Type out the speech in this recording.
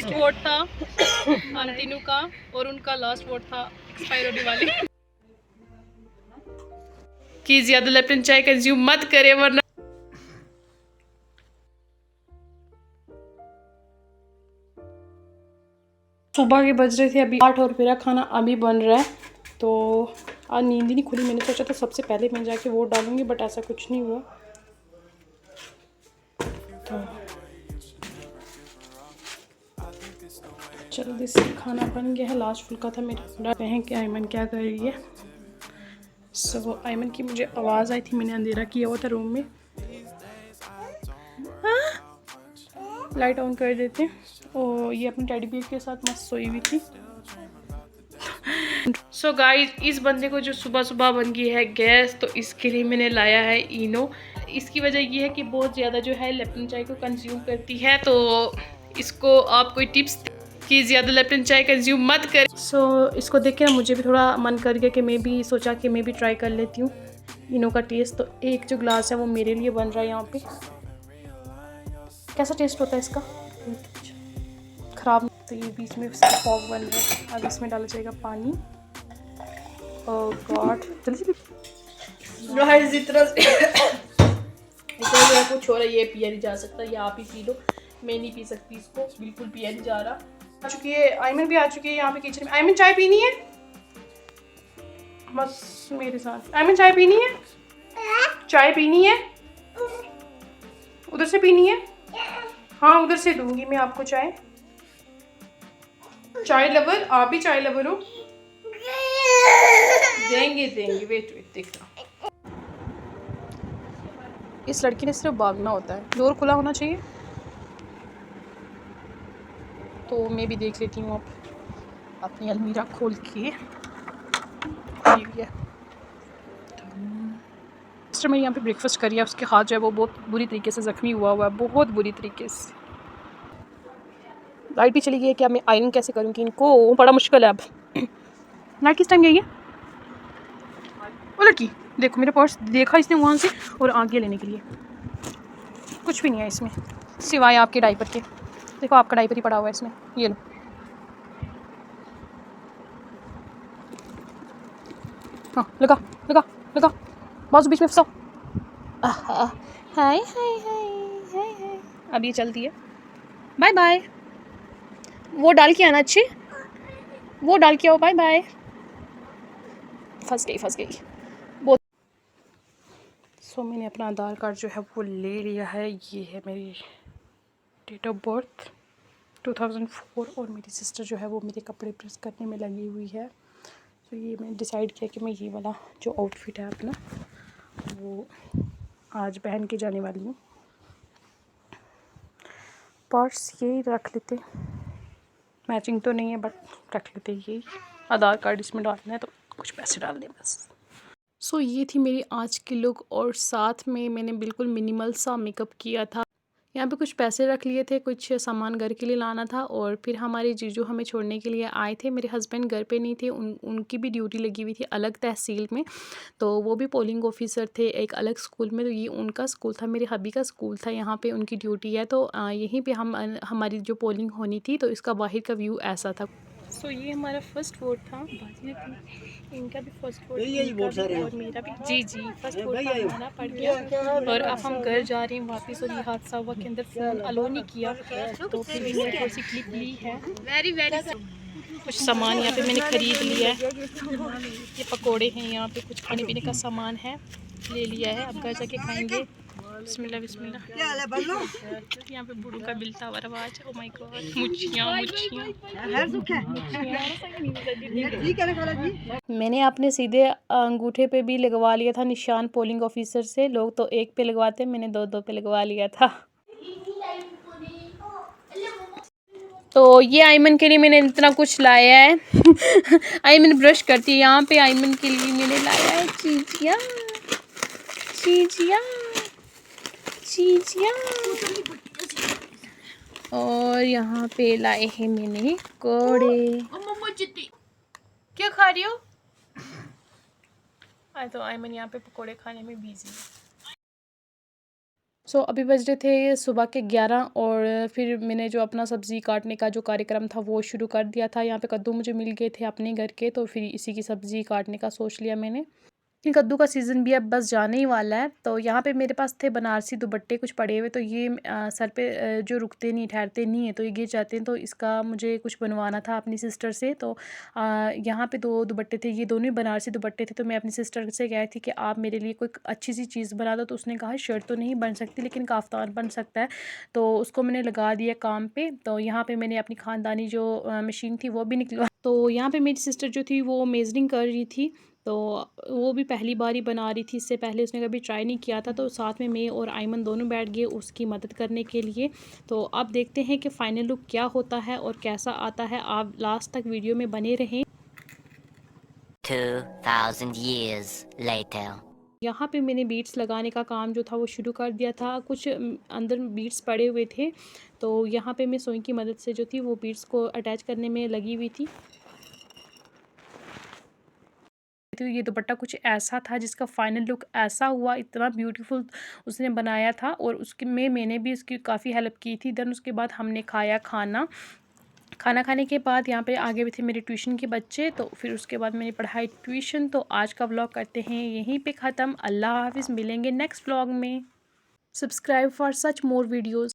First vote था अंतिनू का और उनका लास्ट वोट था एक्सपायरी वाली कि ज्यादा लेप्टन चाय कंज्यूम मत करे वरना सुबह के बज रहे थे अभी 8 और मेरा खाना अभी बन रहा है। तो आज नींद ही नहीं खुली। मैंने सोचा था सबसे पहले मैं जाके वोट डालूंगी बट ऐसा कुछ नहीं हुआ। तो जल्दी से खाना बन गया है। लास्ट फुल्का था मेरा। हैं कि आयमन क्या कर रही है। सो आयमन की मुझे आवाज़ आई थी। मैंने अंधेरा किया हुआ था रूम में। लाइट ऑन कर देते हैं। और ये अपने टेडी बियर के साथ मस्त सोई हुई थी। सो गाइस इस बंदे को जो सुबह सुबह बन गई है गैस, तो इसके लिए मैंने लाया है इनो। इसकी वजह ये है कि बहुत ज़्यादा जो है लेप्टन चाय को कंज्यूम करती है। तो इसको आप कोई टिप्स कि ज़्यादा लेप्टन चाय कंज्यूम मत करें। सो इसको देख के ना मुझे भी थोड़ा मन कर गया कि मैं भी सोचा कि मैं भी ट्राई कर लेती हूँ इनो का टेस्ट। तो एक जो ग्लास है वो मेरे लिए बन रहा है यहाँ पे। कैसा टेस्ट होता है इसका? ख़राब। तो ये बीच में फॉग बन रहा है। अब इसमें डाला जाएगा पानी। ओह गॉड जल्दी गाइस इतना कुछ हो रहा है। ये पिया नहीं जा सकता। ये आप ही पी लो। मैं नहीं पी सकती इसको। बिल्कुल पिया नहीं जा रहा। आ चुकी है आयमन भी आ चुकी है यहाँ पे किचन में। आयमन चाय पीनी है बस मेरे साथ। आयमन चाय पीनी है। चाय पीनी है। उधर से पीनी है। हाँ उधर से दूंगी मैं आपको चाय। चाय लवर आप भी चाय लवर हो। देंगे देंगे। वेट वेट देखना। इस लड़की ने सिर्फ भागना होता है। डोर खुला होना चाहिए। तो मैं भी देख लेती हूँ अब अपनी अलमीरा खोल के। ठीक है सिस्टर मैं यहाँ पे ब्रेकफास्ट करी है। उसके हाथ जो है वो बहुत बुरी तरीके से ज़ख्मी हुआ है। बहुत बुरी तरीके से। लाइट भी चली गई है। कि अब मैं आयरन कैसे करूँगी इनको? बड़ा मुश्किल है अब। लाइट किस टाइम गई है? वो लड़की देखो मेरा पर्स देखा इसने वहाँ से और आगे लेने के लिए। कुछ भी नहीं है इसमें सिवाय आपके डायपर के। देखो आपका डायपर ही पड़ा हुआ है इसमें। ये लो। हाँ लगा लगा लगा। बाजू बीच में फंसाओ। हाय हाय हाय हाय हाय। अब ये चलती है। Bye bye. वो डाल के आना अच्छे। वो डाल के आओ। Bye bye. फंस गई बहुत। सो मैंने अपना आधार कार्ड जो है वो ले लिया है। ये है मेरी डेट ऑफ बर्थ 2004 और मेरी सिस्टर जो है वो मेरे कपड़े प्रेस करने में लगी हुई है। तो ये मैंने डिसाइड किया कि मैं ये वाला जो आउटफिट है अपना वो आज पहन के जाने वाली हूँ। पर्स यही रख लेते। मैचिंग तो नहीं है बट रख लेते। यही आधार कार्ड इसमें डालना है तो कुछ पैसे डाल दें बस। सो ये थी मेरी आज की लुक और साथ में मैंने बिल्कुल मिनिमल सा मेकअप किया था। यहाँ पे कुछ पैसे रख लिए थे। कुछ सामान घर के लिए लाना था और फिर हमारे जीजू हमें छोड़ने के लिए आए थे। मेरे हस्बैंड घर पे नहीं थे। उनकी भी ड्यूटी लगी हुई थी अलग तहसील में। तो वो भी पोलिंग ऑफिसर थे एक अलग स्कूल में। तो ये उनका स्कूल था। मेरे हबी का स्कूल था। यहाँ पे उनकी ड्यूटी है। तो यहीं पे हमारी जो पोलिंग होनी थी तो इसका बाहर का व्यू ऐसा था। सो ये हमारा फर्स्ट वोट था। इनका भी फर्स्ट वोट और मेरा भी। जी जी फर्स्ट वोट था हमारा पड़ गया। और अब हम घर जा रहे हैं वापस। और ये हादसा हुआ के अंदर फ़ोन अलो नहीं किया तो फिर भी मैंने थोड़ी सी क्लिप ली है। कुछ सामान यहाँ पे मैंने ख़रीद लिया है। ये पकोड़े हैं। यहाँ पे कुछ खाने पीने का सामान है ले लिया है। अब घर जाके खाएंगे। बिस्मिल्लाह बिस्मिल्लाह। यहाँ पे बूढ़ों का बिलता हुआ रवाज। ओ माय गॉड मुच्छियाँ। मैंने अपने सीधे अंगूठे पे भी लगवा लिया था निशान पोलिंग ऑफिसर से। लोग तो एक पे लगवाते मैंने दो पे लगवा लिया था। तो ये आयमन के लिए मैंने इतना कुछ लाया है। आयमन ब्रश करती है। यहाँ पे आयमन के लिए मैंने लाया है चीजिया चीजिया चीजिया। और यहाँ पे लाए हैं मैंने कोड़े। क्या खा रही हो? तो आयमन यहाँ पे पकोड़े खाने में बिजी है। सो अभी बज रहे थे सुबह के 11 और फिर मैंने जो अपना सब्ज़ी काटने का जो कार्यक्रम था वो शुरू कर दिया था। यहाँ पे कद्दू मुझे मिल गए थे अपने घर के, तो फिर इसी की सब्ज़ी काटने का सोच लिया मैंने। लेकिन कद्दू का सीज़न भी अब बस जाने ही वाला है। तो यहाँ पे मेरे पास थे बनारसी दुपट्टे कुछ पड़े हुए, तो ये सर पे जो रुकते नहीं, ठहरते नहीं हैं, तो ये गिर जाते हैं, तो इसका मुझे कुछ बनवाना था अपनी सिस्टर से। तो यहाँ पे 2 दुपट्टे थे, ये दोनों ही बनारसी दुपट्टे थे। तो मैं अपनी सिस्टर से कही थी कि आप मेरे लिए कोई अच्छी सी चीज़ बना दो। तो उसने कहा शर्ट तो नहीं बन सकती लेकिन काफ्तान बन सकता है। तो उसको मैंने लगा दिया काम पे। तो यहाँ पे मैंने अपनी ख़ानदानी जो मशीन थी वो भी निकलवा। तो यहाँ पे मेरी सिस्टर जो थी वो मेज़रिंग कर रही थी। तो वो भी पहली बार ही बना रही थी, इससे पहले उसने कभी ट्राई नहीं किया था। तो साथ में मैं और आयमन दोनों बैठ गए उसकी मदद करने के लिए। तो अब देखते हैं कि फ़ाइनल लुक क्या होता है और कैसा आता है। आप लास्ट तक वीडियो में बने रहें। 2000 years later. यहाँ पे मैंने बीड्स लगाने का काम जो था वो शुरू कर दिया था। कुछ अंदर बीड्स पड़े हुए थे, तो यहाँ पे मैं सुई की मदद से जो थी वो बीड्स को अटैच करने में लगी हुई थी। तो ये दुपट्टा कुछ ऐसा था जिसका फाइनल लुक ऐसा हुआ, इतना ब्यूटीफुल उसने बनाया था और उसके में मैंने भी उसकी काफ़ी हेल्प की थी। देन उसके बाद हमने खाया खाना। खाना खाने के बाद यहाँ पे आगे भी थे मेरे ट्यूशन के बच्चे, तो फिर उसके बाद मैंने पढ़ाई ट्यूशन। तो आज का व्लॉग करते हैं यहीं पे ख़त्म। अल्लाह हाफ़िज़, मिलेंगे नेक्स्ट व्लॉग में। Subscribe for such more videos.